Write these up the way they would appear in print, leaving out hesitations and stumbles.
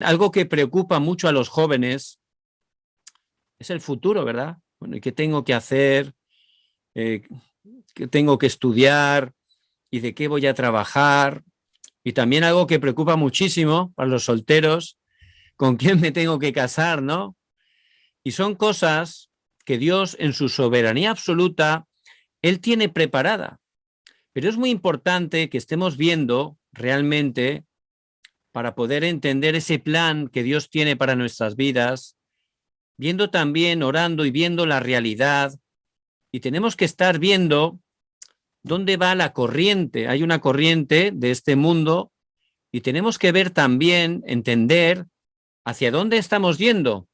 Algo que preocupa mucho a los jóvenes es el futuro, ¿verdad? Bueno, ¿y qué tengo que hacer? Eh, ¿Qué tengo que estudiar? ¿Y de qué voy a trabajar? Y también algo que preocupa muchísimo para los solteros, ¿con quién me tengo que casar, no? Y son cosas que Dios, en su soberanía absoluta, Él tiene preparada. Pero es muy importante que estemos viendo realmente para poder entender ese plan que Dios tiene para nuestras vidas, viendo también, orando y viendo la realidad. Y tenemos que estar viendo dónde va la corriente. Hay una corriente de este mundo y tenemos que ver también, entender hacia dónde estamos yendo.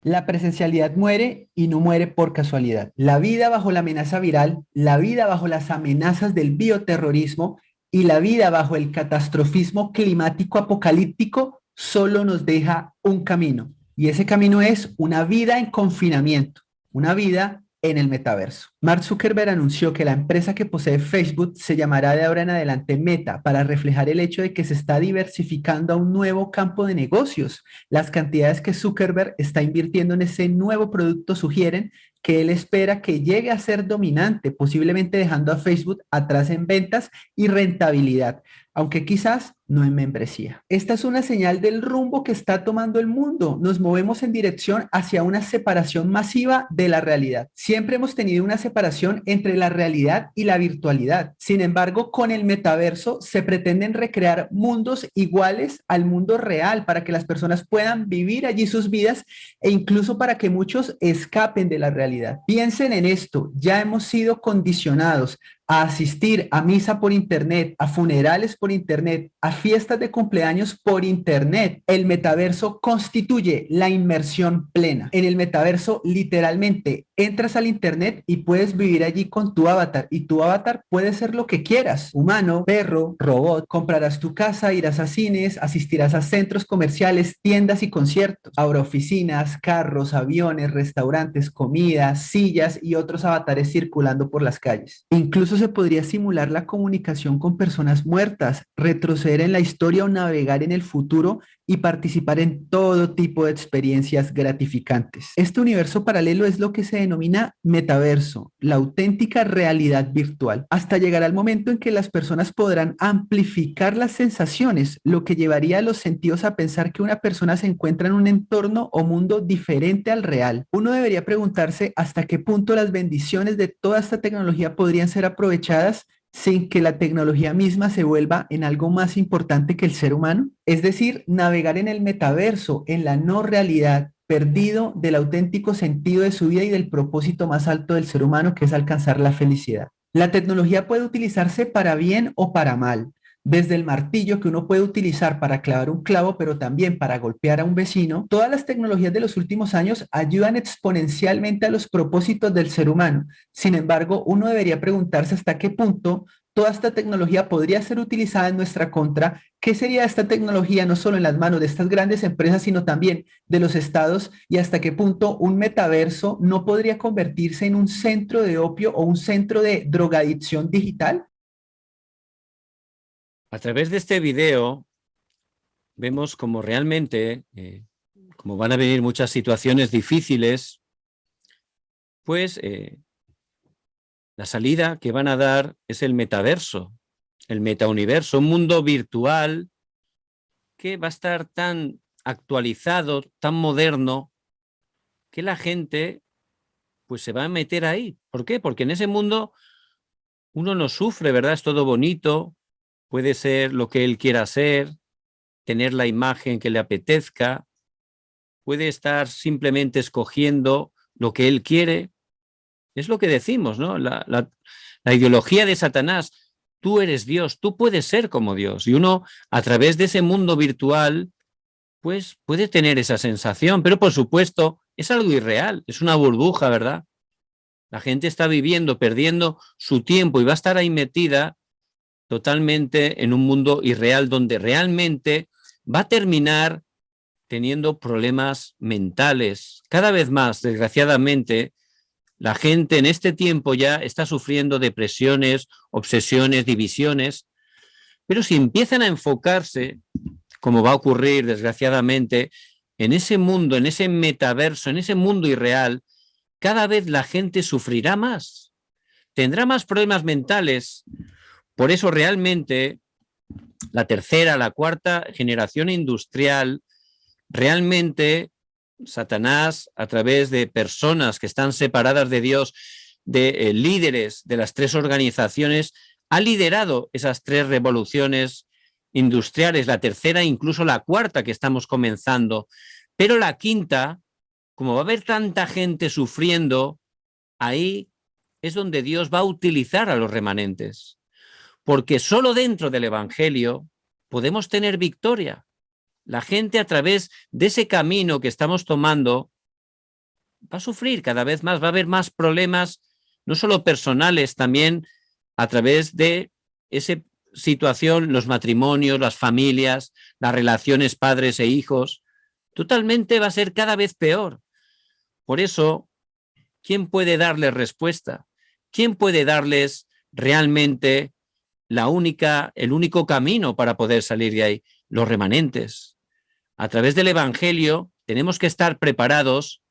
La presencialidad muere y no muere por casualidad. La vida bajo la amenaza viral, la vida bajo las amenazas del bioterrorismo y la vida bajo el catastrofismo climático apocalíptico solo nos deja un camino. Y ese camino es una vida en confinamiento, una vida en el metaverso. Mark Zuckerberg anunció que la empresa que posee Facebook se llamará de ahora en adelante Meta para reflejar el hecho de que se está diversificando a un nuevo campo de negocios. Las cantidades que Zuckerberg está invirtiendo en ese nuevo producto sugieren que él espera que llegue a ser dominante, posiblemente dejando a Facebook atrás en ventas y rentabilidad, aunque quizás no en membresía. Esta es una señal del rumbo que está tomando el mundo. Nos movemos en dirección hacia una separación masiva de la realidad. Siempre hemos tenido una separación entre la realidad y la virtualidad. Sin embargo, con el metaverso se pretenden recrear mundos iguales al mundo real para que las personas puedan vivir allí sus vidas e incluso para que muchos escapen de la realidad. Piensen en esto, ya hemos sido condicionados a asistir a misa por internet, a funerales por internet, a fiestas de cumpleaños por internet. El metaverso constituye la inmersión plena. En el metaverso, literalmente, entras al internet y puedes vivir allí con tu avatar y tu avatar puede ser lo que quieras, humano, perro, robot. Comprarás tu casa, irás a cines, asistirás a centros comerciales, tiendas y conciertos. Habrá oficinas, carros, aviones, restaurantes, comidas, sillas y otros avatares circulando por las calles. Incluso se podría simular la comunicación con personas muertas, retroceder en la historia o navegar en el futuro y participar en todo tipo de experiencias gratificantes. Este universo paralelo es lo que se denomina metaverso, la auténtica realidad virtual, hasta llegar al momento en que las personas podrán amplificar las sensaciones, lo que llevaría a los sentidos a pensar que una persona se encuentra en un entorno o mundo diferente al real. Uno debería preguntarse hasta qué punto las bendiciones de toda esta tecnología podrían ser aprovechadas sin que la tecnología misma se vuelva en algo más importante que el ser humano. Es decir, navegar en el metaverso, en la no realidad, perdido del auténtico sentido de su vida y del propósito más alto del ser humano, que es alcanzar la felicidad. La tecnología puede utilizarse para bien o para mal. Desde el martillo que uno puede utilizar para clavar un clavo, pero también para golpear a un vecino, todas las tecnologías de los últimos años ayudan exponencialmente a los propósitos del ser humano. Sin embargo, uno debería preguntarse hasta qué punto toda esta tecnología podría ser utilizada en nuestra contra. ¿Qué sería esta tecnología no solo en las manos de estas grandes empresas, sino también de los estados? ¿Y hasta qué punto un metaverso no podría convertirse en un centro de opio o un centro de drogadicción digital? A través de este video vemos como realmente, como van a venir muchas situaciones difíciles, pues la salida que van a dar es el metaverso, el metauniverso, un mundo virtual que va a estar tan actualizado, tan moderno, que la gente pues se va a meter ahí. ¿Por qué? Porque en ese mundo uno no sufre, ¿verdad? Es todo bonito, puede ser lo que él quiera ser, tener la imagen que le apetezca, puede estar simplemente escogiendo lo que él quiere. Es lo que decimos, ¿no? La ideología de Satanás, tú eres Dios, tú puedes ser como Dios. Y uno, a través de ese mundo virtual, pues puede tener esa sensación, pero por supuesto es algo irreal, es una burbuja, ¿verdad? La gente está viviendo, perdiendo su tiempo y va a estar ahí metida totalmente en un mundo irreal donde realmente va a terminar teniendo problemas mentales. Cada vez más, desgraciadamente, la gente en este tiempo ya está sufriendo depresiones, obsesiones, divisiones, pero si empiezan a enfocarse como va a ocurrir desgraciadamente, en ese mundo, en ese metaverso, en ese mundo irreal, cada vez la gente sufrirá más, tendrá más problemas mentales. Por eso realmente la tercera, la cuarta generación industrial, realmente Satanás, a través de personas que están separadas de Dios, de líderes de las tres organizaciones, ha liderado esas tres revoluciones industriales, la tercera, incluso la cuarta que estamos comenzando. Pero la quinta, como va a haber tanta gente sufriendo, ahí es donde Dios va a utilizar a los remanentes. Porque solo dentro del Evangelio podemos tener victoria. La gente, a través de ese camino que estamos tomando, va a sufrir cada vez más, va a haber más problemas, no solo personales, también a través de esa situación, los matrimonios, las familias, las relaciones padres e hijos, totalmente va a ser cada vez peor. Por eso, ¿quién puede darles respuesta? ¿Quién puede darles realmente el único camino para poder salir de ahí? Los remanentes. A través del Evangelio tenemos que estar preparados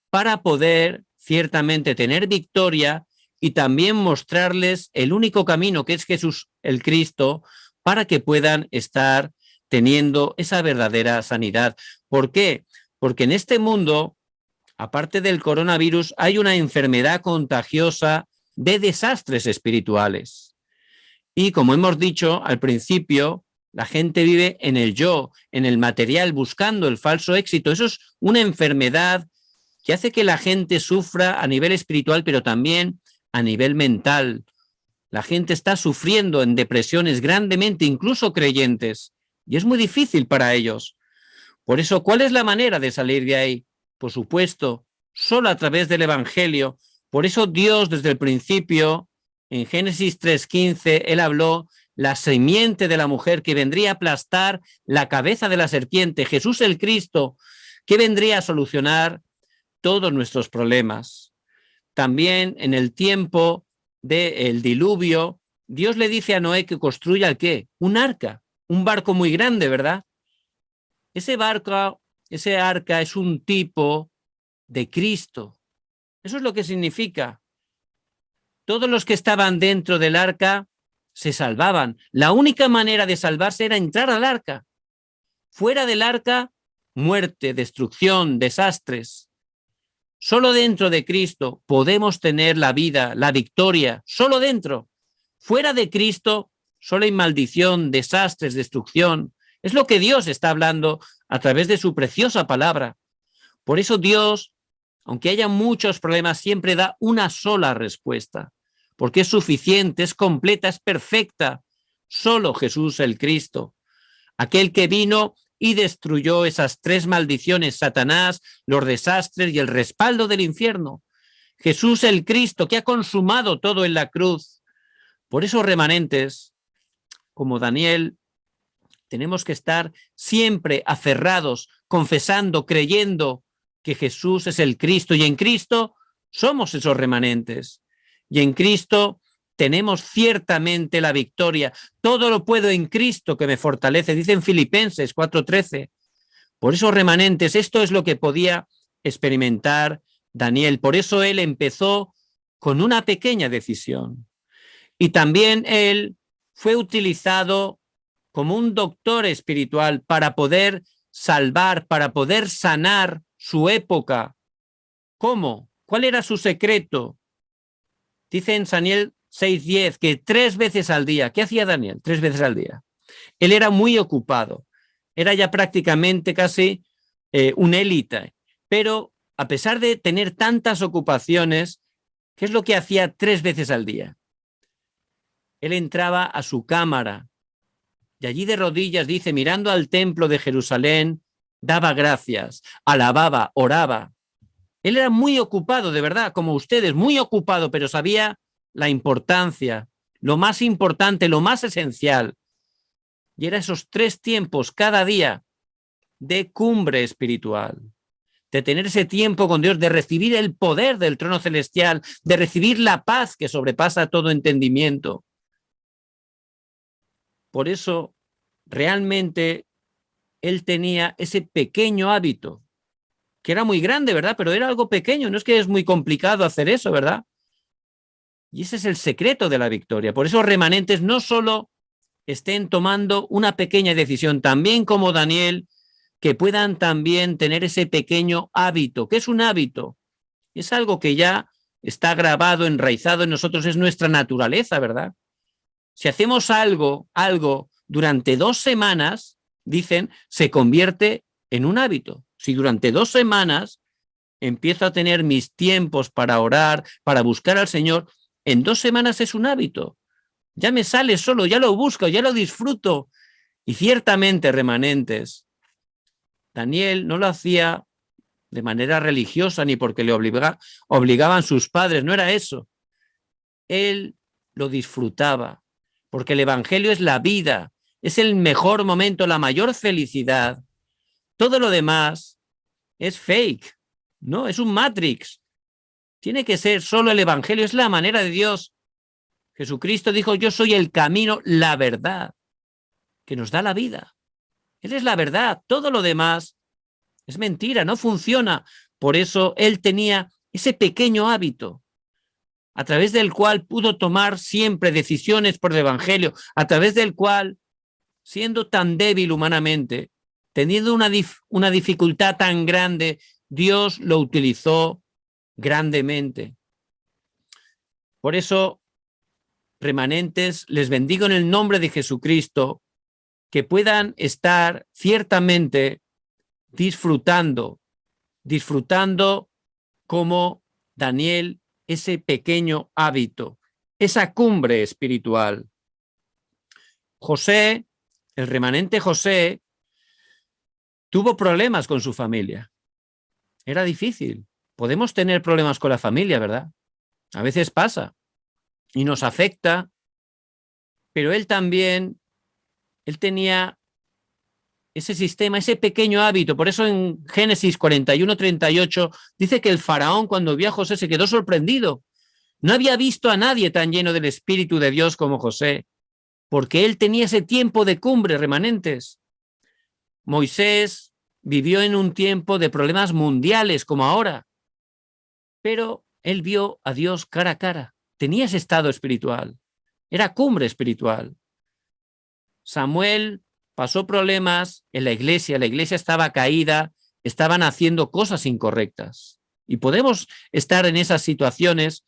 para poder ciertamente tener victoria y también mostrarles el único camino que es Jesús el Cristo para que puedan estar teniendo esa verdadera sanidad. ¿Por qué? Porque en este mundo, aparte del coronavirus, hay una enfermedad contagiosa de desastres espirituales. Y como hemos dicho al principio, la gente vive en el yo, en el material, buscando el falso éxito. Eso es una enfermedad que hace que la gente sufra a nivel espiritual, pero también a nivel mental. La gente está sufriendo en depresiones grandemente, incluso creyentes, y es muy difícil para ellos. Por eso, ¿cuál es la manera de salir de ahí? Por supuesto, solo a través del Evangelio. Por eso Dios, desde el principio, en Génesis 3:15, Él habló la simiente de la mujer que vendría a aplastar la cabeza de la serpiente, Jesús el Cristo, que vendría a solucionar todos nuestros problemas. También en el tiempo del diluvio, Dios le dice a Noé que construya el qué, un arca, un barco muy grande, ¿verdad? Ese arca es un tipo de Cristo. Eso es lo que significa. Todos los que estaban dentro del arca se salvaban. La única manera de salvarse era entrar al arca. Fuera del arca, muerte, destrucción, desastres. Solo dentro de Cristo podemos tener la vida, la victoria, solo dentro. Fuera de Cristo, solo hay maldición, desastres, destrucción. Es lo que Dios está hablando a través de su preciosa palabra. Por eso Dios, aunque haya muchos problemas, siempre da una sola respuesta, porque es suficiente, es completa, es perfecta. Solo Jesús el Cristo, aquel que vino y destruyó esas tres maldiciones, Satanás, los desastres y el respaldo del infierno. Jesús el Cristo, que ha consumado todo en la cruz. Por eso, remanentes, como Daniel, tenemos que estar siempre aferrados, confesando, creyendo que Jesús es el Cristo, y en Cristo somos esos remanentes. Y en Cristo tenemos ciertamente la victoria. Todo lo puedo en Cristo que me fortalece, dice en Filipenses 4:13. Por eso, remanentes, esto es lo que podía experimentar Daniel. Por eso él empezó con una pequeña decisión. Y también él fue utilizado como un doctor espiritual para poder salvar, para poder sanar su época. ¿Cómo? ¿Cuál era su secreto? Dice en Daniel 6:10 que 3 veces al día. ¿Qué hacía Daniel? 3 veces al día. Él era muy ocupado. Era ya prácticamente casi un élite. Pero a pesar de tener tantas ocupaciones, ¿qué es lo que hacía 3 veces al día? Él entraba a su cámara y allí de rodillas, dice, mirando al templo de Jerusalén, daba gracias, alababa, oraba. Él era muy ocupado, de verdad, como ustedes, muy ocupado, pero sabía la importancia, lo más importante, lo más esencial. Y era esos 3 tiempos cada día de cumbre espiritual, de tener ese tiempo con Dios, de recibir el poder del trono celestial, de recibir la paz que sobrepasa todo entendimiento. Por eso, realmente, él tenía ese pequeño hábito, que era muy grande, ¿verdad? Pero era algo pequeño, no es que es muy complicado hacer eso, ¿verdad? Y ese es el secreto de la victoria. Por eso remanentes no solo estén tomando una pequeña decisión, también como Daniel, que puedan también tener ese pequeño hábito. ¿Qué es un hábito? Es algo que ya está grabado, enraizado en nosotros, es nuestra naturaleza, ¿verdad? Si hacemos algo durante 2 semanas, dicen, se convierte en un hábito. Si durante 2 semanas empiezo a tener mis tiempos para orar, para buscar al Señor, en 2 semanas es un hábito. Ya me sale solo, ya lo busco, ya lo disfruto. Y ciertamente, remanentes, Daniel no lo hacía de manera religiosa ni porque le obligaban sus padres, no era eso. Él lo disfrutaba, porque el Evangelio es la vida, es el mejor momento, la mayor felicidad. Todo lo demás es fake, ¿no? Es un Matrix. Tiene que ser solo el Evangelio, es la manera de Dios. Jesucristo dijo, yo soy el camino, la verdad, que nos da la vida. Él es la verdad, todo lo demás es mentira, no funciona. Por eso él tenía ese pequeño hábito, a través del cual pudo tomar siempre decisiones por el Evangelio, a través del cual, siendo tan débil humanamente, teniendo una dificultad tan grande, Dios lo utilizó grandemente. Por eso, remanentes, les bendigo en el nombre de Jesucristo, que puedan estar ciertamente disfrutando como Daniel ese pequeño hábito, esa cumbre espiritual. José, el remanente José, tuvo problemas con su familia. Era difícil. Podemos tener problemas con la familia, ¿verdad? A veces pasa y nos afecta, pero él tenía ese sistema, ese pequeño hábito. Por eso en Génesis 41:38 dice que el faraón, cuando vio a José, se quedó sorprendido. No había visto a nadie tan lleno del Espíritu de Dios como José, porque él tenía ese tiempo de cumbre, remanentes. Moisés vivió en un tiempo de problemas mundiales como ahora, pero él vio a Dios cara a cara. Tenía ese estado espiritual. Era cumbre espiritual. Samuel pasó problemas en la iglesia estaba caída, estaban haciendo cosas incorrectas. Y podemos estar en esas situaciones,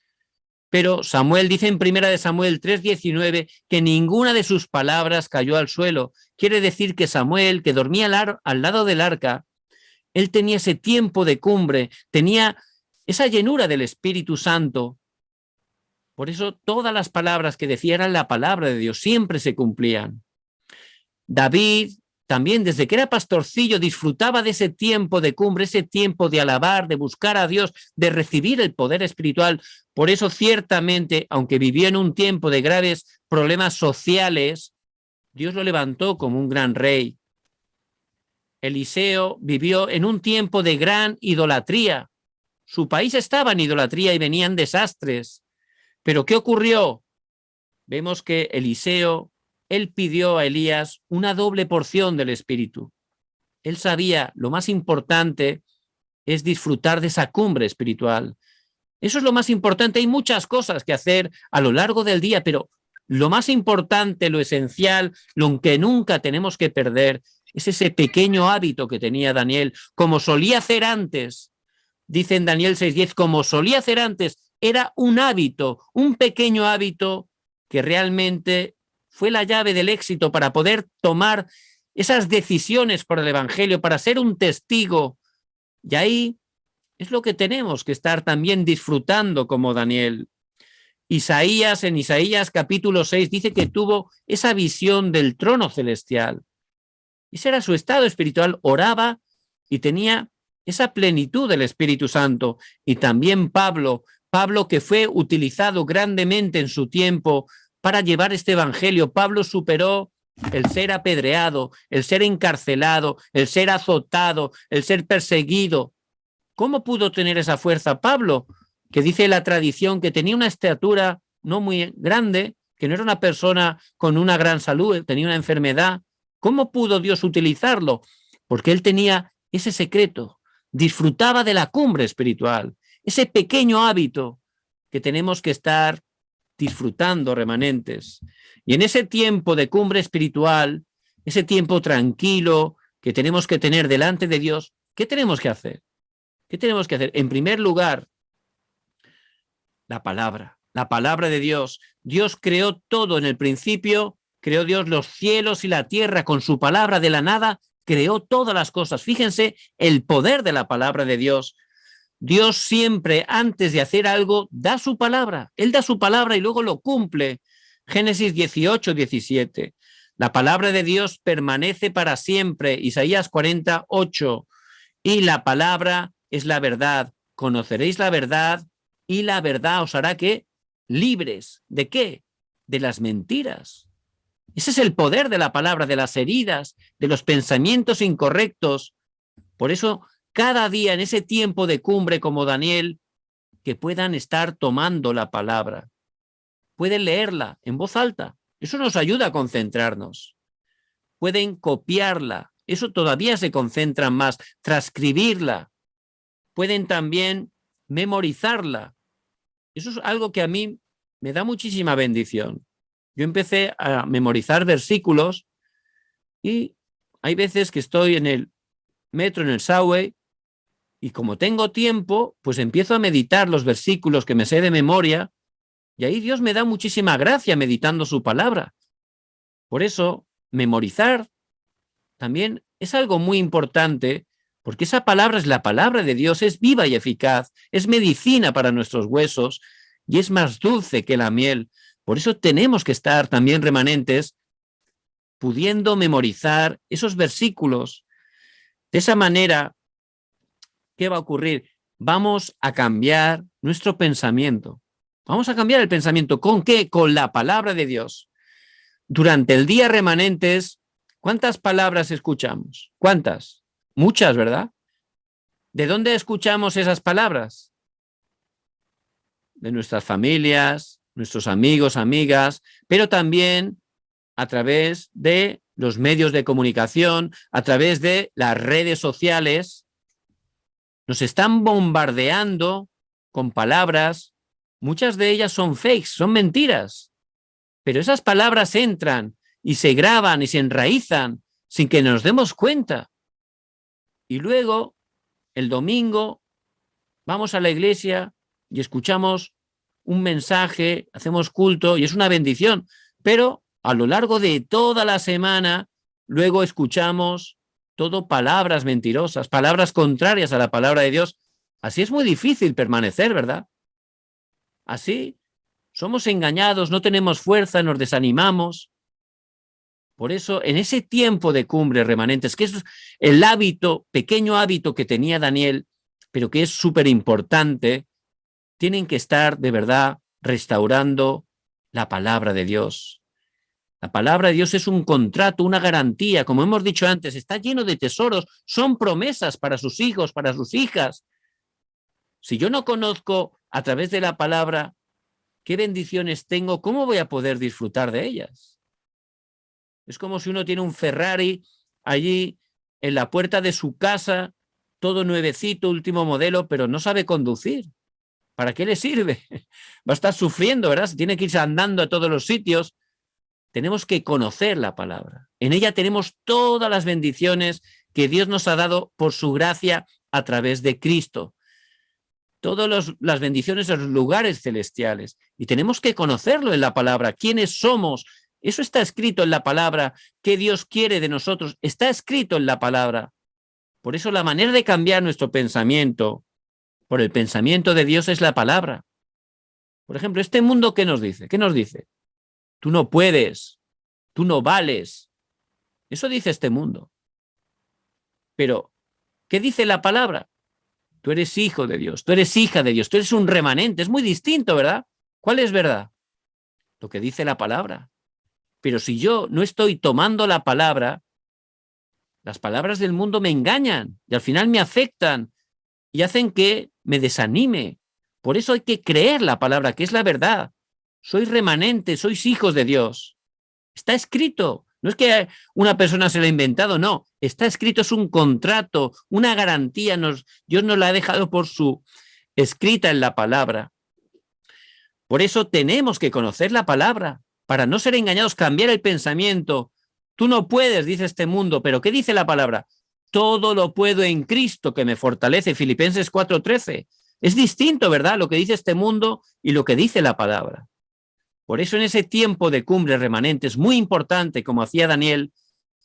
pero Samuel dice en 1 Samuel 3:19 que ninguna de sus palabras cayó al suelo. Quiere decir que Samuel, que dormía al lado del arca, él tenía ese tiempo de cumbre, tenía esa llenura del Espíritu Santo. Por eso todas las palabras que decía eran la palabra de Dios, siempre se cumplían. David también, desde que era pastorcillo, disfrutaba de ese tiempo de cumbre, ese tiempo de alabar, de buscar a Dios, de recibir el poder espiritual. Por eso, ciertamente, aunque vivió en un tiempo de graves problemas sociales, Dios lo levantó como un gran rey. Eliseo vivió en un tiempo de gran idolatría. Su país estaba en idolatría y venían desastres. Pero ¿qué ocurrió? Vemos que Eliseo, él pidió a Elías una doble porción del Espíritu. Él sabía, lo más importante es disfrutar de esa cumbre espiritual. Eso es lo más importante. Hay muchas cosas que hacer a lo largo del día, pero lo más importante, lo esencial, lo que nunca tenemos que perder, es ese pequeño hábito que tenía Daniel, como solía hacer antes. Dice en Daniel 6:10, como solía hacer antes, era un hábito, un pequeño hábito que realmente fue la llave del éxito para poder tomar esas decisiones por el Evangelio, para ser un testigo. Y ahí es lo que tenemos que estar también disfrutando como Daniel. En Isaías capítulo 6 dice que tuvo esa visión del trono celestial. Ese era su estado espiritual, oraba y tenía esa plenitud del Espíritu Santo. Y también Pablo que fue utilizado grandemente en su tiempo para llevar este evangelio. Pablo superó el ser apedreado, el ser encarcelado, el ser azotado, el ser perseguido. ¿Cómo pudo tener esa fuerza Pablo? Que dice la tradición que tenía una estatura no muy grande, que no era una persona con una gran salud, tenía una enfermedad. ¿Cómo pudo Dios utilizarlo? porque él tenía ese secreto, disfrutaba de la cumbre espiritual, ese pequeño hábito que tenemos que estar disfrutando, remanentes. Y en ese tiempo de cumbre espiritual, ese tiempo tranquilo que tenemos que tener delante de Dios, ¿qué tenemos que hacer? ¿Qué tenemos que hacer? En primer lugar, la palabra de Dios. Dios creó todo en el principio, creó Dios los cielos y la tierra con su palabra de la nada, creó todas las cosas. Fíjense el poder de la palabra de Dios. Dios siempre, antes de hacer algo, da su palabra. Él da su palabra y luego lo cumple. Génesis 18, 17. La palabra de Dios permanece para siempre. Isaías 48. Y la palabra es la verdad. Conoceréis la verdad y la verdad os hará ¿qué? Libres. ¿De qué? De las mentiras. Ese es el poder de la palabra, de las heridas, de los pensamientos incorrectos. Por eso, cada día en ese tiempo de cumbre como Daniel, que puedan estar tomando la palabra, pueden leerla en voz alta. Eso nos ayuda a concentrarnos. Pueden copiarla. Eso todavía se concentran más. Transcribirla. Pueden también memorizarla. Eso es algo que a mí me da muchísima bendición. Yo empecé a memorizar versículos y hay veces que estoy en el metro, en el subway, y como tengo tiempo, pues empiezo a meditar los versículos que me sé de memoria, y ahí Dios me da muchísima gracia meditando su palabra. Por eso, memorizar también es algo muy importante, porque esa palabra es la palabra de Dios, es viva y eficaz, es medicina para nuestros huesos y es más dulce que la miel. Por eso tenemos que estar también remanentes pudiendo memorizar esos versículos. De esa manera, ¿qué va a ocurrir? Vamos a cambiar nuestro pensamiento. Vamos a cambiar el pensamiento. ¿Con qué? Con la palabra de Dios. Durante el día, remanentes, ¿cuántas palabras escuchamos? ¿Cuántas? Muchas, ¿verdad? ¿De dónde escuchamos esas palabras? De nuestras familias, nuestros amigos, amigas, pero también a través de los medios de comunicación, a través de las redes sociales. Nos están bombardeando con palabras, muchas de ellas son fakes, son mentiras, pero esas palabras entran y se graban y se enraizan sin que nos demos cuenta. Y luego, el domingo, vamos a la iglesia y escuchamos un mensaje, hacemos culto y es una bendición, pero a lo largo de toda la semana, luego escuchamos todo palabras mentirosas, palabras contrarias a la palabra de Dios. Así es muy difícil permanecer, ¿verdad? Así somos engañados, no tenemos fuerza, nos desanimamos. Por eso, en ese tiempo de cumbre, remanentes, que es el hábito, pequeño hábito que tenía Daniel, pero que es súper importante, tienen que estar de verdad restaurando la palabra de Dios. La palabra de Dios es un contrato, una garantía, como hemos dicho antes, está lleno de tesoros, son promesas para sus hijos, para sus hijas. Si yo no conozco a través de la palabra qué bendiciones tengo, ¿cómo voy a poder disfrutar de ellas? Es como si uno tiene un Ferrari allí en la puerta de su casa, todo nuevecito, último modelo, pero no sabe conducir. ¿Para qué le sirve? Va a estar sufriendo, ¿verdad? Se tiene que irse andando a todos los sitios. Tenemos que conocer la palabra. En ella tenemos todas las bendiciones que Dios nos ha dado por su gracia a través de Cristo. Todas las bendiciones de los lugares celestiales. Y tenemos que conocerlo en la palabra. ¿Quiénes somos? Eso está escrito en la palabra. ¿Qué Dios quiere de nosotros? Está escrito en la palabra. Por eso la manera de cambiar nuestro pensamiento por el pensamiento de Dios es la palabra. Por ejemplo, este mundo, ¿qué nos dice? ¿Qué nos dice? Tú no puedes, tú no vales. Eso dice este mundo. Pero, ¿qué dice la palabra? Tú eres hijo de Dios, tú eres hija de Dios, tú eres un remanente. Es muy distinto, ¿verdad? ¿Cuál es verdad? Lo que dice la palabra. Pero si yo no estoy tomando la palabra, las palabras del mundo me engañan y al final me afectan y hacen que me desanime. Por eso hay que creer la palabra, que es la verdad. Sois remanentes, sois hijos de Dios. Está escrito. No es que una persona se lo ha inventado, no. Está escrito, es un contrato, una garantía. Dios nos la ha dejado por su escrita en la palabra. Por eso tenemos que conocer la palabra para no ser engañados, cambiar el pensamiento. Tú no puedes, dice este mundo, pero ¿qué dice la palabra? Todo lo puedo en Cristo que me fortalece. Filipenses 4:13. Es distinto, ¿verdad? Lo que dice este mundo y lo que dice la palabra. Por eso en ese tiempo de cumbre remanente es muy importante, como hacía Daniel,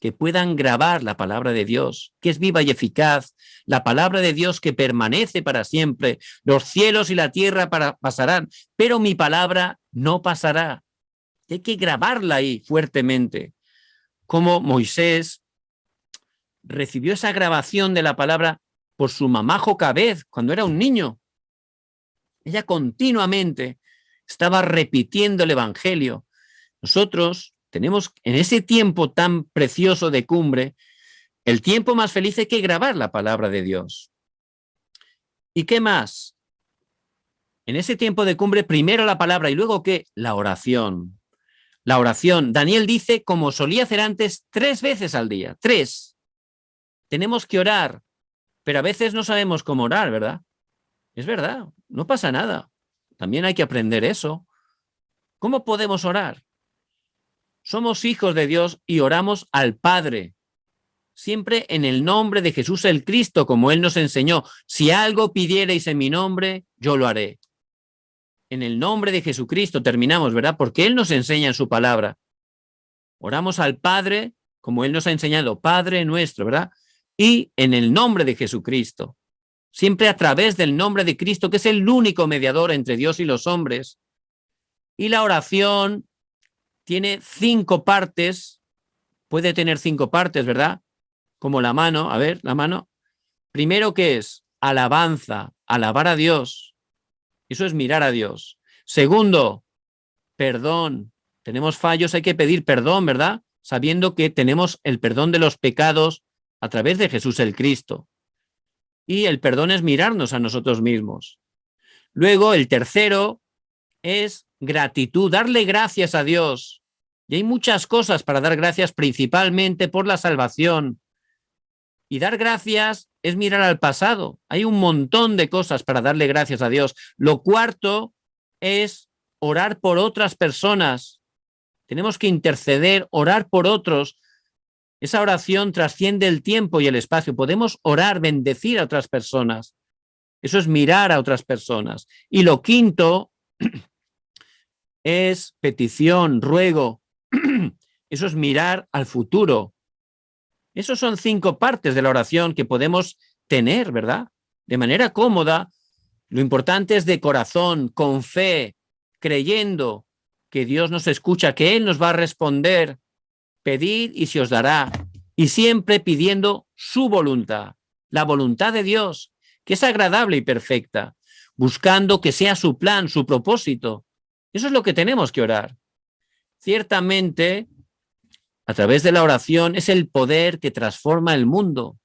que puedan grabar la palabra de Dios, que es viva y eficaz, la palabra de Dios que permanece para siempre. Los cielos y la tierra pasarán, pero mi palabra no pasará. Hay que grabarla ahí fuertemente. Como Moisés recibió esa grabación de la palabra por su mamá Jocabed cuando era un niño. Ella continuamente estaba repitiendo el evangelio. Nosotros tenemos en ese tiempo tan precioso de cumbre, el tiempo más feliz hay que grabar la palabra de Dios. ¿Y qué más? En ese tiempo de cumbre, primero la palabra y luego ¿qué? La oración. La oración. Daniel dice, como solía hacer antes, 3 veces al día. 3. Tenemos que orar, pero a veces no sabemos cómo orar, ¿verdad? Es verdad, no pasa nada. También hay que aprender eso. ¿Cómo podemos orar? Somos hijos de Dios y oramos al Padre, siempre en el nombre de Jesús el Cristo, como Él nos enseñó. Si algo pidierais en mi nombre, yo lo haré. En el nombre de Jesucristo terminamos, ¿verdad? Porque Él nos enseña en su palabra. Oramos al Padre, como Él nos ha enseñado, Padre nuestro, ¿verdad? Y en el nombre de Jesucristo. Siempre a través del nombre de Cristo, que es el único mediador entre Dios y los hombres. Y la oración tiene 5 partes, puede tener 5 partes, ¿verdad? Como la mano, a ver, la mano. Primero, ¿qué es? Alabanza, alabar a Dios. Eso es mirar a Dios. Segundo, perdón. Tenemos fallos, hay que pedir perdón, ¿verdad? Sabiendo que tenemos el perdón de los pecados a través de Jesús el Cristo. Y el perdón es mirarnos a nosotros mismos. Luego, el tercero es gratitud, darle gracias a Dios. Y hay muchas cosas para dar gracias, principalmente por la salvación. Y dar gracias es mirar al pasado. Hay un montón de cosas para darle gracias a Dios. Lo cuarto es orar por otras personas. Tenemos que interceder, orar por otros. Esa oración trasciende el tiempo y el espacio. Podemos orar, bendecir a otras personas. Eso es mirar a otras personas. Y lo quinto es petición, ruego. Eso es mirar al futuro. Esos son 5 partes de la oración que podemos tener, ¿verdad? De manera cómoda. Lo importante es de corazón, con fe, creyendo que Dios nos escucha, que Él nos va a responder. Pedid y se os dará. Y siempre pidiendo su voluntad, la voluntad de Dios, que es agradable y perfecta, buscando que sea su plan, su propósito. Eso es lo que tenemos que orar. Ciertamente, a través de la oración es el poder que transforma el mundo.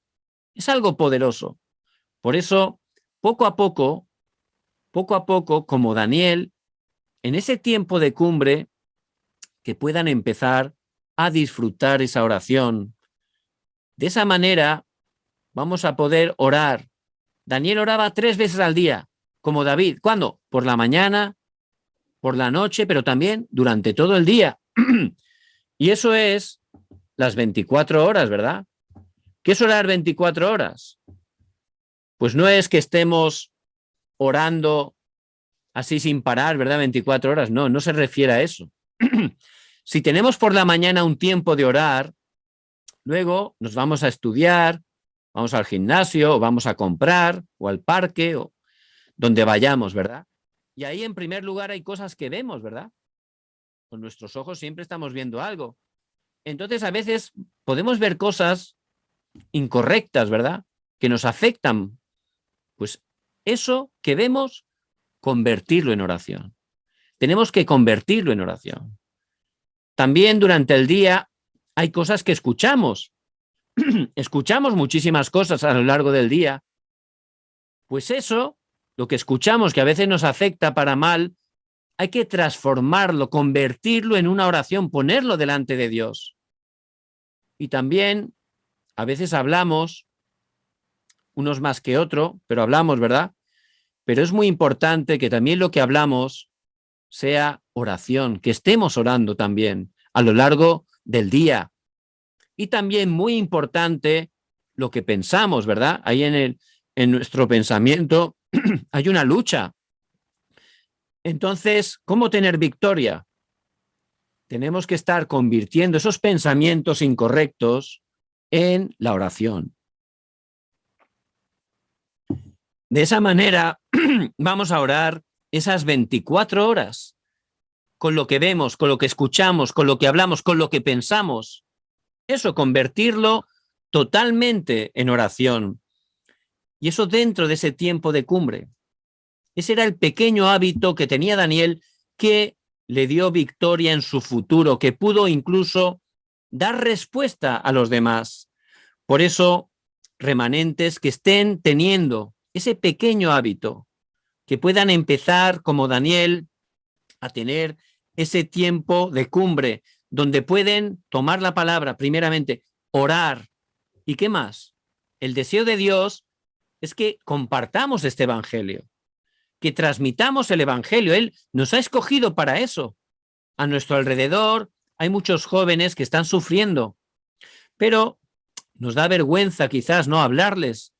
Es algo poderoso. Por eso, poco a poco, como Daniel, en ese tiempo de cumbre, que puedan empezar a disfrutar esa oración. De esa manera, vamos a poder orar. Daniel oraba 3 veces al día, como David. ¿Cuándo? Por la mañana, por la noche, pero también durante todo el día. Y eso es las 24 horas, ¿verdad? ¿Qué es orar 24 horas? Pues no es que estemos orando así sin parar, ¿verdad? 24 horas. No, no se refiere a eso. Si tenemos por la mañana un tiempo de orar, luego nos vamos a estudiar, vamos al gimnasio, o vamos a comprar, o al parque, o donde vayamos, ¿verdad? Y ahí, en primer lugar, hay cosas que vemos, ¿verdad? Con nuestros ojos siempre estamos viendo algo. Entonces, a veces podemos ver cosas incorrectas, ¿verdad? Que nos afectan. Pues eso que vemos, convertirlo en oración. Tenemos que convertirlo en oración. También durante el día hay cosas que escuchamos. Escuchamos muchísimas cosas a lo largo del día. Pues eso, lo que escuchamos, que a veces nos afecta para mal, hay que transformarlo, convertirlo en una oración, ponerlo delante de Dios. Y también a veces hablamos, unos más que otros, pero hablamos, ¿verdad? Pero es muy importante que también lo que hablamos sea oración, que estemos orando también a lo largo del día. Y también muy importante lo que pensamos, ¿verdad? Ahí en nuestro pensamiento hay una lucha. Entonces, ¿cómo tener victoria? Tenemos que estar convirtiendo esos pensamientos incorrectos en la oración. De esa manera vamos a orar esas 24 horas con lo que vemos, con lo que escuchamos, con lo que hablamos, con lo que pensamos. Eso, convertirlo totalmente en oración. Y eso dentro de ese tiempo de cumbre. Ese era el pequeño hábito que tenía Daniel que le dio victoria en su futuro, que pudo incluso dar respuesta a los demás. Por eso, remanentes que estén teniendo ese pequeño hábito, que puedan empezar como Daniel a tener ese tiempo de cumbre, donde pueden tomar la palabra, primeramente, orar. ¿Y qué más? El deseo de Dios es que compartamos este evangelio, que transmitamos el evangelio. Él nos ha escogido para eso. A nuestro alrededor hay muchos jóvenes que están sufriendo, pero nos da vergüenza quizás no hablarles.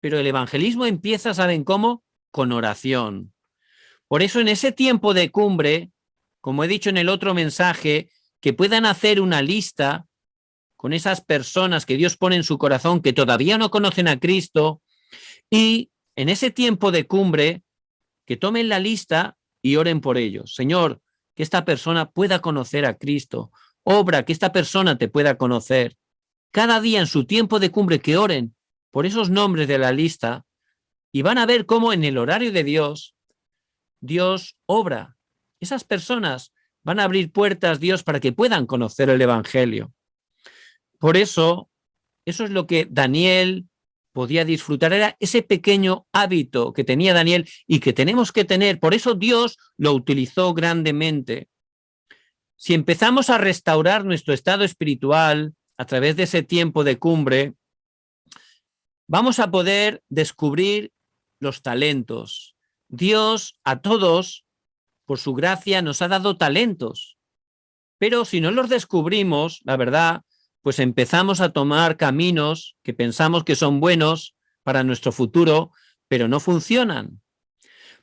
Pero el evangelismo empieza, ¿saben cómo? Con oración. Por eso en ese tiempo de cumbre, como he dicho en el otro mensaje, que puedan hacer una lista con esas personas que Dios pone en su corazón que todavía no conocen a Cristo, y en ese tiempo de cumbre, que tomen la lista y oren por ellos. Señor, que esta persona pueda conocer a Cristo. Obra que esta persona te pueda conocer. Cada día en su tiempo de cumbre que oren por esos nombres de la lista y van a ver cómo en el horario de Dios, Dios obra. Esas personas van a abrir puertas, Dios, para que puedan conocer el evangelio. Por eso, eso es lo que Daniel podía disfrutar, era ese pequeño hábito que tenía Daniel y que tenemos que tener. Por eso Dios lo utilizó grandemente. Si empezamos a restaurar nuestro estado espiritual a través de ese tiempo de cumbre, vamos a poder descubrir los talentos. Dios a todos, por su gracia, nos ha dado talentos. Pero si no los descubrimos, la verdad, pues empezamos a tomar caminos que pensamos que son buenos para nuestro futuro, pero no funcionan.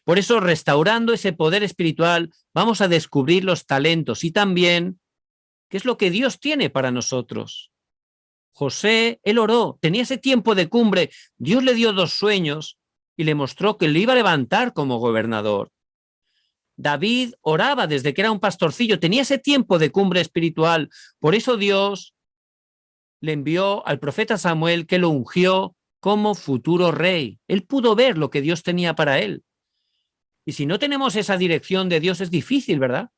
Por eso, restaurando ese poder espiritual, vamos a descubrir los talentos y también qué es lo que Dios tiene para nosotros. José, él oró, tenía ese tiempo de cumbre, Dios le dio 2 sueños y le mostró que le iba a levantar como gobernador. David oraba desde que era un pastorcillo, tenía ese tiempo de cumbre espiritual, por eso Dios le envió al profeta Samuel que lo ungió como futuro rey. Él pudo ver lo que Dios tenía para él. Y si no tenemos esa dirección de Dios es difícil, ¿verdad?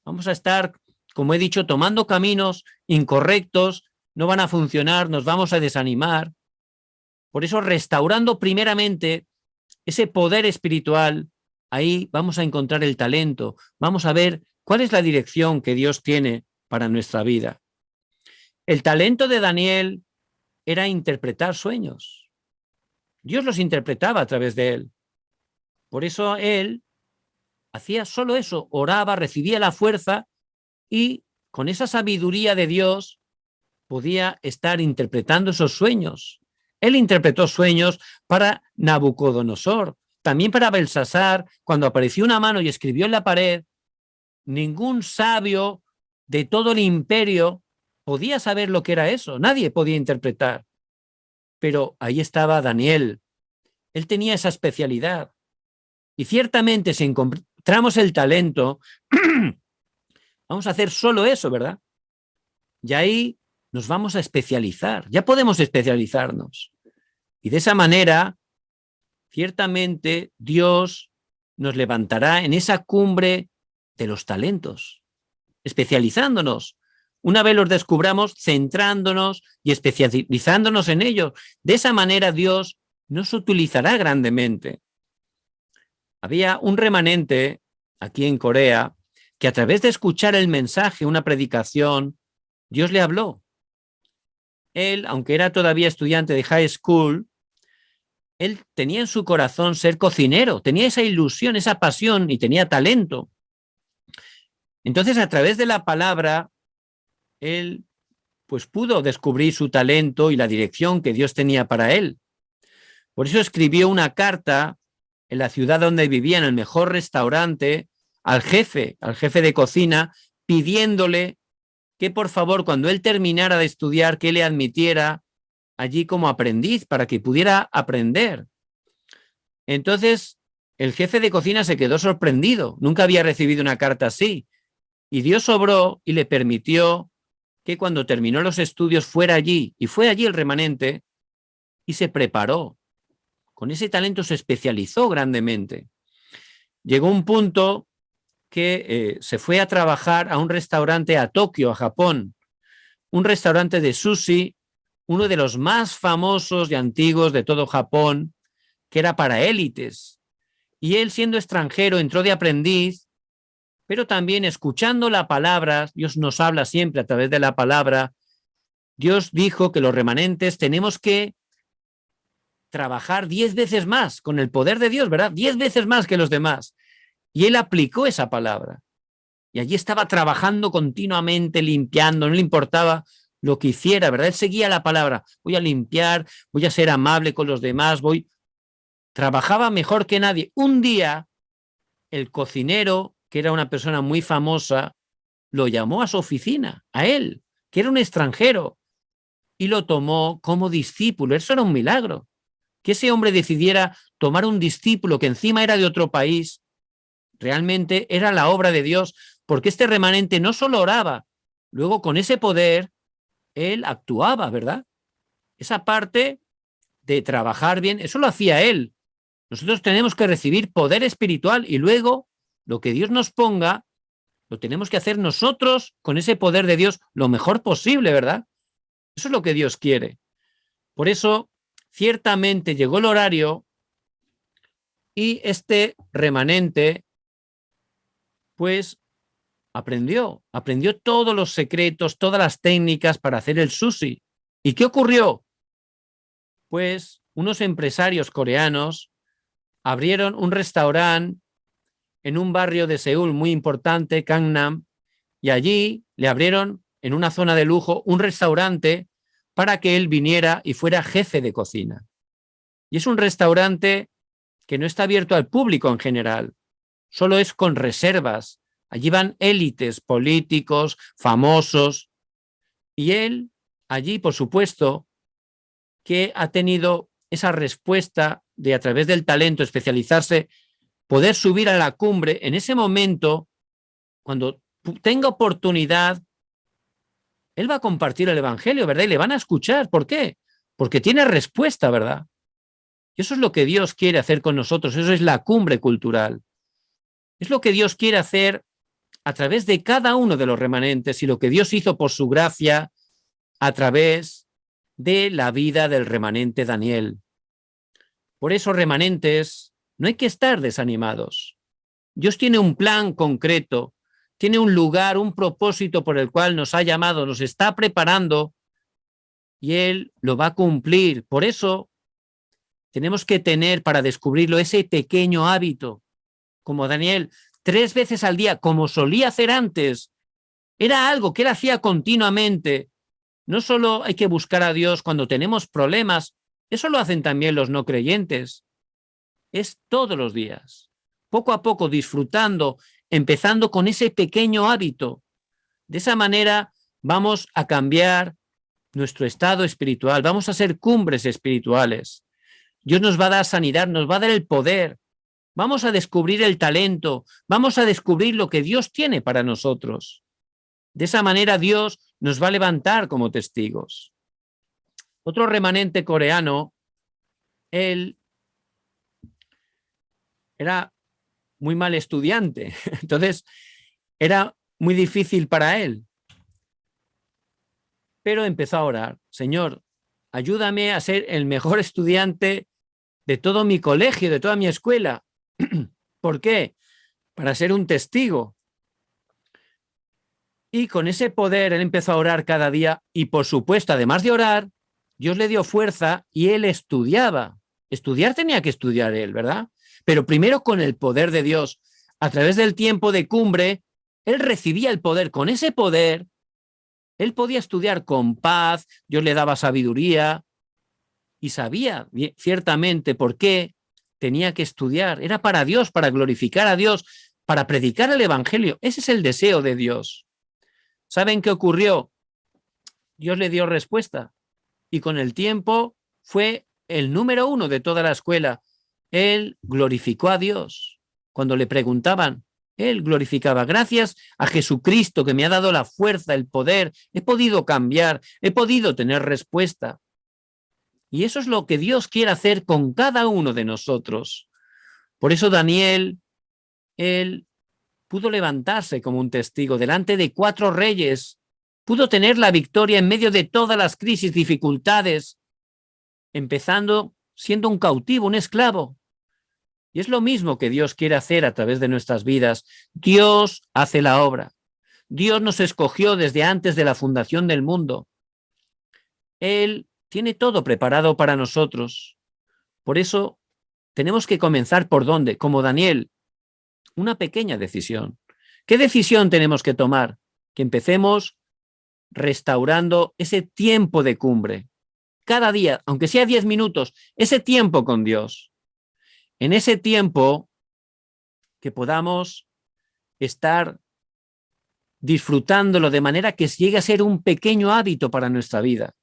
Vamos a estar, como he dicho, tomando caminos incorrectos, no van a funcionar, nos vamos a desanimar. Por eso, restaurando primeramente ese poder espiritual, ahí vamos a encontrar el talento, vamos a ver cuál es la dirección que Dios tiene para nuestra vida. El talento de Daniel era interpretar sueños. Dios los interpretaba a través de él. Por eso él hacía solo eso, oraba, recibía la fuerza y con esa sabiduría de Dios podía estar interpretando esos sueños. Él interpretó sueños para Nabucodonosor, también para Belsasar, cuando apareció una mano y escribió en la pared. Ningún sabio de todo el imperio podía saber lo que era eso, nadie podía interpretar. Pero ahí estaba Daniel, él tenía esa especialidad. Y ciertamente si encontramos el talento, vamos a hacer solo eso, ¿verdad? Y ahí nos vamos a especializar, ya podemos especializarnos. Y de esa manera, ciertamente Dios nos levantará en esa cumbre de los talentos, especializándonos. Una vez los descubramos, centrándonos y especializándonos en ellos. De esa manera Dios nos utilizará grandemente. Había un remanente aquí en Corea que a través de escuchar el mensaje, una predicación, Dios le habló. él, aunque era todavía estudiante de high school, él tenía en su corazón ser cocinero, tenía esa ilusión, esa pasión y tenía talento. Entonces, a través de la palabra, él pues pudo descubrir su talento y la dirección que Dios tenía para él. Por eso escribió una carta en la ciudad donde vivía, en el mejor restaurante, al jefe de cocina, pidiéndole que por favor, cuando él terminara de estudiar, que le admitiera allí como aprendiz para que pudiera aprender. Entonces, el jefe de cocina se quedó sorprendido, nunca había recibido una carta así, y Dios obró y le permitió que cuando terminó los estudios fuera allí, y fue allí el remanente, y se preparó. Con ese talento se especializó grandemente. Llegó un punto que se fue a trabajar a un restaurante a Tokio, a Japón, un restaurante de sushi, uno de los más famosos y antiguos de todo Japón, que era para élites. Y él, siendo extranjero, entró de aprendiz, pero también escuchando la palabra, Dios nos habla siempre a través de la palabra. Dios dijo que los remanentes tenemos que trabajar 10 veces más con el poder de Dios, ¿verdad? 10 veces más que los demás. Y él aplicó esa palabra. Y allí estaba trabajando continuamente, limpiando, no le importaba lo que hiciera, ¿verdad? Él seguía la palabra. Voy a limpiar, voy a ser amable con los demás, Trabajaba mejor que nadie. Un día, el cocinero, que era una persona muy famosa, lo llamó a su oficina, a él, que era un extranjero, y lo tomó como discípulo. Eso era un milagro. Que ese hombre decidiera tomar un discípulo que encima era de otro país, realmente era la obra de Dios, porque este remanente no solo oraba, luego con ese poder, él actuaba, ¿verdad? Esa parte de trabajar bien, eso lo hacía él. Nosotros tenemos que recibir poder espiritual y luego lo que Dios nos ponga, lo tenemos que hacer nosotros con ese poder de Dios lo mejor posible, ¿verdad? Eso es lo que Dios quiere. Por eso, ciertamente llegó el horario y este remanente, pues, aprendió todos los secretos, todas las técnicas para hacer el sushi. ¿Y qué ocurrió? Pues unos empresarios coreanos abrieron un restaurante en un barrio de Seúl muy importante, Gangnam, y allí le abrieron en una zona de lujo un restaurante para que él viniera y fuera jefe de cocina. Y es un restaurante que no está abierto al público en general, solo es con reservas. Allí van élites, políticos, famosos, y él allí, por supuesto, que ha tenido esa respuesta de a través del talento especializarse, poder subir a la cumbre en ese momento, cuando tenga oportunidad, él va a compartir el evangelio, ¿verdad? Y le van a escuchar. ¿Por qué? Porque tiene respuesta, ¿verdad? Y eso es lo que Dios quiere hacer con nosotros. Eso es la cumbre cultural. Es lo que Dios quiere hacer a través de cada uno de los remanentes y lo que Dios hizo por su gracia a través de la vida del remanente Daniel. Por eso, remanentes, no hay que estar desanimados. Dios tiene un plan concreto, tiene un lugar, un propósito por el cual nos ha llamado, nos está preparando y Él lo va a cumplir. Por eso tenemos que tener para descubrirlo ese pequeño hábito, como Daniel, 3 veces al día, como solía hacer antes. Era algo que él hacía continuamente. No solo hay que buscar a Dios cuando tenemos problemas, eso lo hacen también los no creyentes. Es todos los días, poco a poco disfrutando, empezando con ese pequeño hábito. De esa manera vamos a cambiar nuestro estado espiritual, vamos a ser cumbres espirituales. Dios nos va a dar sanidad, nos va a dar el poder, vamos a descubrir el talento, vamos a descubrir lo que Dios tiene para nosotros. De esa manera Dios nos va a levantar como testigos. Otro remanente coreano, él era muy mal estudiante, entonces era muy difícil para él. Pero empezó a orar, Señor, ayúdame a ser el mejor estudiante de todo mi colegio, de toda mi escuela. ¿Por qué? Para ser un testigo. Y con ese poder él empezó a orar cada día y, por supuesto, además de orar, Dios le dio fuerza y él estudiaba. Estudiar tenía que estudiar él, ¿verdad? Pero primero con el poder de Dios. A través del tiempo de cumbre, él recibía el poder. Con ese poder, él podía estudiar con paz, Dios le daba sabiduría y sabía ciertamente por qué tenía que estudiar. Era para Dios, para glorificar a Dios, para predicar el Evangelio. Ese es el deseo de Dios. ¿Saben qué ocurrió? Dios le dio respuesta y con el tiempo fue el número 1 de toda la escuela. Él glorificó a Dios. Cuando le preguntaban, él glorificaba. Gracias a Jesucristo que me ha dado la fuerza, el poder, he podido cambiar, he podido tener respuesta. Y eso es lo que Dios quiere hacer con cada uno de nosotros. Por eso Daniel, él pudo levantarse como un testigo delante de 4 reyes, pudo tener la victoria en medio de todas las crisis, dificultades, empezando siendo un cautivo, un esclavo. Y es lo mismo que Dios quiere hacer a través de nuestras vidas. Dios hace la obra. Dios nos escogió desde antes de la fundación del mundo. Él tiene todo preparado para nosotros. Por eso tenemos que comenzar por dónde, como Daniel, una pequeña decisión. ¿Qué decisión tenemos que tomar? Que empecemos restaurando ese tiempo de cumbre. Cada día, aunque sea 10 minutos, ese tiempo con Dios. En ese tiempo que podamos estar disfrutándolo de manera que llegue a ser un pequeño hábito para nuestra vida.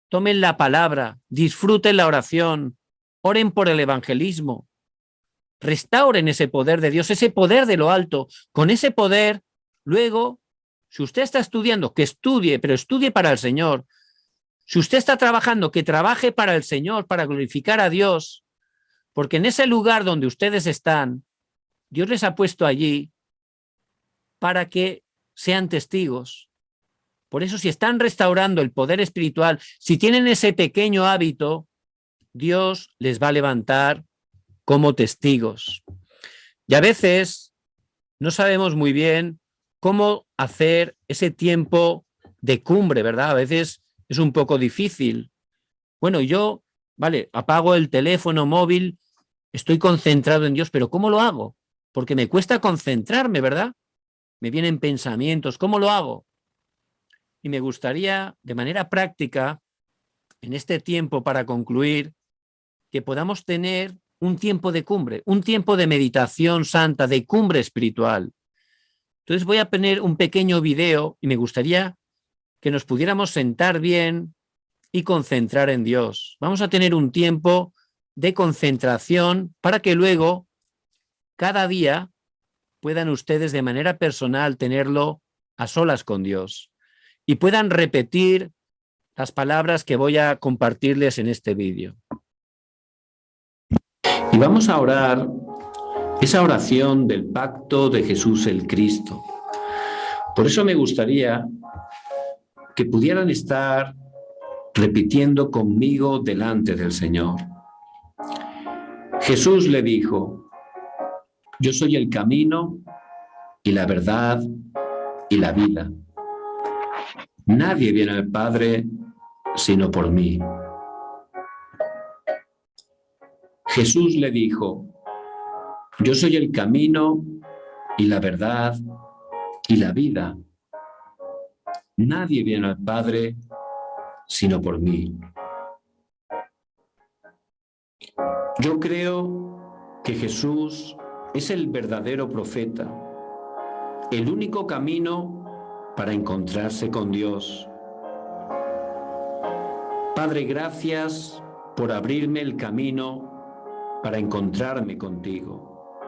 Tomen la palabra, disfruten la oración, oren por el evangelismo, restauren ese poder de Dios, ese poder de lo alto. Con ese poder, luego, si usted está estudiando, que estudie, pero estudie para el Señor. Si usted está trabajando, que trabaje para el Señor, para glorificar a Dios, porque en ese lugar donde ustedes están, Dios les ha puesto allí para que sean testigos. Por eso, si están restaurando el poder espiritual, si tienen ese pequeño hábito, Dios les va a levantar como testigos. Y a veces no sabemos muy bien cómo hacer ese tiempo de cumbre, ¿verdad? A veces es un poco difícil. Bueno, yo, vale, apago el teléfono móvil, estoy concentrado en Dios, pero ¿cómo lo hago? Porque me cuesta concentrarme, ¿verdad? Me vienen pensamientos, ¿cómo lo hago? Y me gustaría, de manera práctica, en este tiempo para concluir, que podamos tener un tiempo de cumbre, un tiempo de meditación santa, de cumbre espiritual. Entonces voy a poner un pequeño video y me gustaría que nos pudiéramos sentar bien y concentrar en Dios. Vamos a tener un tiempo de concentración para que luego, cada día, puedan ustedes de manera personal tenerlo a solas con Dios y puedan repetir las palabras que voy a compartirles en este vídeo. Y vamos a orar esa oración del pacto de Jesús el Cristo. Por eso me gustaría que pudieran estar repitiendo conmigo delante del Señor. Jesús le dijo: yo soy el camino y la verdad y la vida. Nadie viene al Padre sino por mí. Jesús le dijo: yo soy el camino y la verdad y la vida. Nadie viene al Padre sino por mí. Yo creo que Jesús es el verdadero profeta, el único camino para encontrarse con Dios. Padre, gracias por abrirme el camino para encontrarme contigo.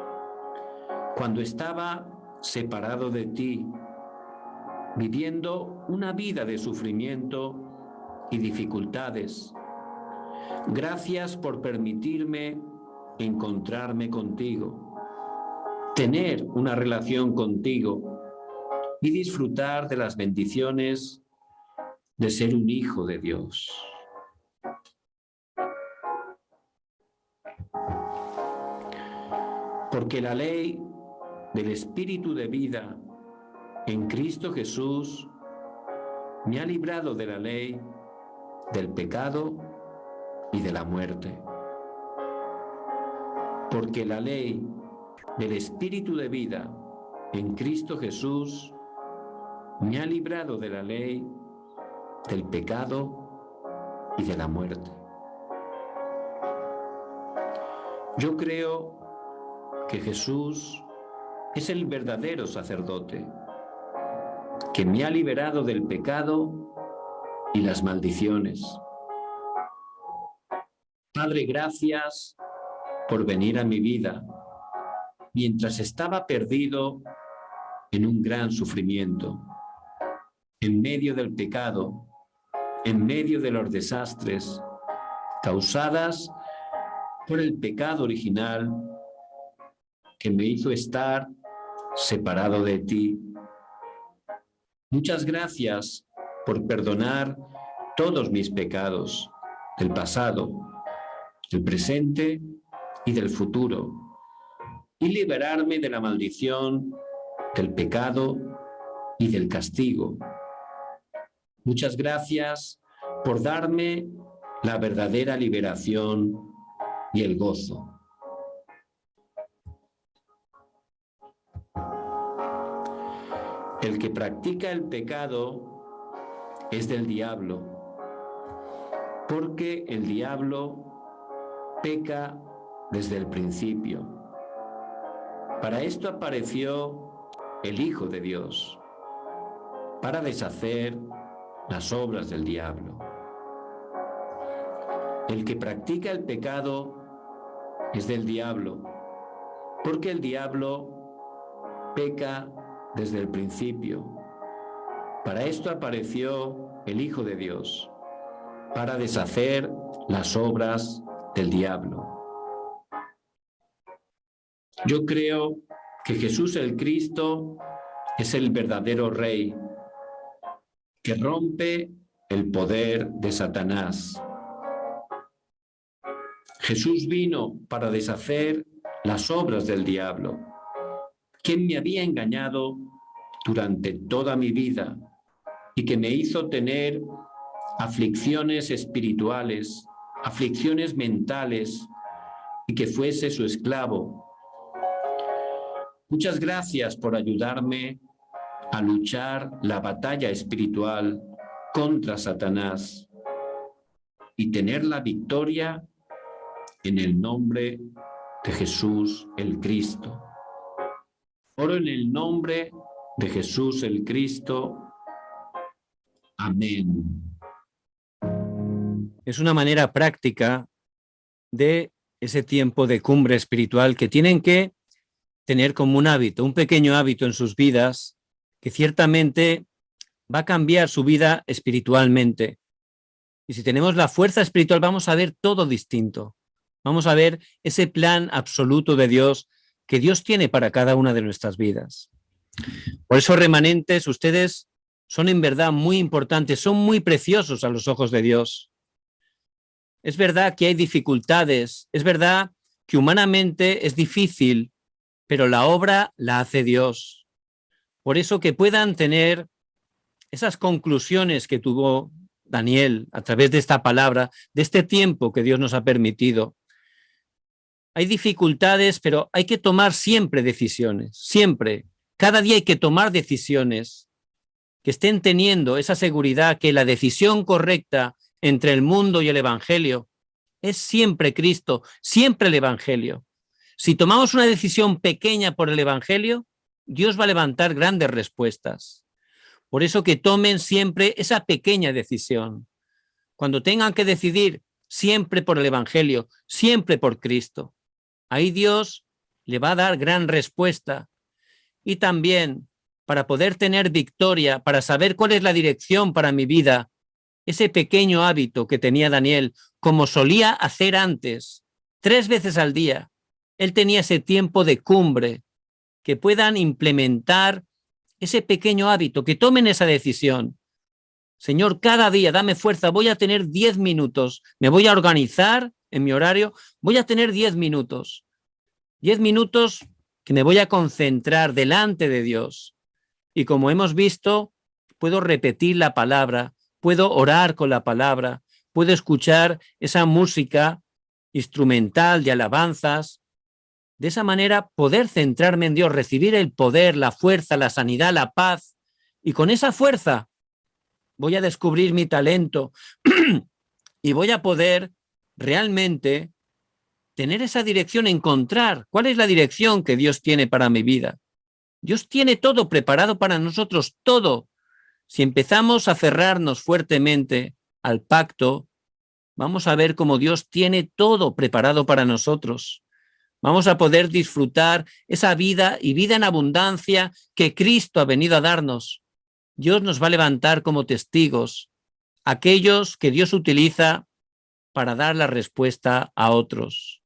Cuando estaba separado de ti, viviendo una vida de sufrimiento y dificultades, gracias por permitirme encontrarme contigo, tener una relación contigo y disfrutar de las bendiciones de ser un hijo de Dios. Porque la ley del Espíritu de vida en Cristo Jesús, me ha librado de la ley, del pecado y de la muerte. Porque la ley del Espíritu de vida en Cristo Jesús me ha librado de la ley, del pecado y de la muerte. Yo creo que Jesús es el verdadero sacerdote, que me ha liberado del pecado y las maldiciones. Padre, gracias por venir a mi vida mientras estaba perdido en un gran sufrimiento, en medio del pecado, en medio de los desastres causadas por el pecado original que me hizo estar separado de ti. Muchas gracias por perdonar todos mis pecados del pasado, del presente y del futuro, y liberarme de la maldición, del pecado y del castigo. Muchas gracias por darme la verdadera liberación y el gozo. El que practica el pecado es del diablo, porque el diablo peca desde el principio. Para esto apareció el Hijo de Dios, para deshacer las obras del diablo. El que practica el pecado es del diablo, porque el diablo peca desde el principio. Para esto apareció el Hijo de Dios, para deshacer las obras del diablo. Yo creo que Jesús el Cristo es el verdadero Rey, que rompe el poder de Satanás. Jesús vino para deshacer las obras del diablo, quien me había engañado durante toda mi vida y que me hizo tener aflicciones espirituales, aflicciones mentales, y que fuese su esclavo. Muchas gracias por ayudarme a luchar la batalla espiritual contra Satanás y tener la victoria en el nombre de Jesús el Cristo. Oro en el nombre de Jesús el Cristo. Amén. Es una manera práctica de ese tiempo de cumbre espiritual que tienen que tener como un hábito, un pequeño hábito en sus vidas que ciertamente va a cambiar su vida espiritualmente. Y si tenemos la fuerza espiritual vamos a ver todo distinto. Vamos a ver ese plan absoluto de Dios que Dios tiene para cada una de nuestras vidas. Por eso, remanentes, ustedes son en verdad muy importantes, son muy preciosos a los ojos de Dios. Es verdad que hay dificultades, es verdad que humanamente es difícil, pero la obra la hace Dios. Por eso que puedan tener esas conclusiones que tuvo Daniel a través de esta palabra, de este tiempo que Dios nos ha permitido. Hay dificultades, pero hay que tomar siempre decisiones, siempre. Cada día hay que tomar decisiones que estén teniendo esa seguridad que la decisión correcta entre el mundo y el Evangelio es siempre Cristo, siempre el Evangelio. Si tomamos una decisión pequeña por el Evangelio, Dios va a levantar grandes respuestas. Por eso que tomen siempre esa pequeña decisión. Cuando tengan que decidir, siempre por el Evangelio, siempre por Cristo. Ahí Dios le va a dar gran respuesta. Y también, para poder tener victoria, para saber cuál es la dirección para mi vida, ese pequeño hábito que tenía Daniel, como solía hacer antes, 3 veces al día, él tenía ese tiempo de cumbre, que puedan implementar ese pequeño hábito, que tomen esa decisión. Señor, cada día dame fuerza, voy a tener 10 minutos, me voy a organizar en mi horario, voy a tener 10 minutos. 10 minutos que me voy a concentrar delante de Dios. Y como hemos visto, puedo repetir la palabra, puedo orar con la palabra, puedo escuchar esa música instrumental de alabanzas. De esa manera poder centrarme en Dios, recibir el poder, la fuerza, la sanidad, la paz. Y con esa fuerza voy a descubrir mi talento y voy a poder realmente tener esa dirección, encontrar cuál es la dirección que Dios tiene para mi vida. Dios tiene todo preparado para nosotros, todo. Si empezamos a cerrarnos fuertemente al pacto, vamos a ver cómo Dios tiene todo preparado para nosotros. Vamos a poder disfrutar esa vida y vida en abundancia que Cristo ha venido a darnos. Dios nos va a levantar como testigos, aquellos que Dios utiliza para dar la respuesta a otros.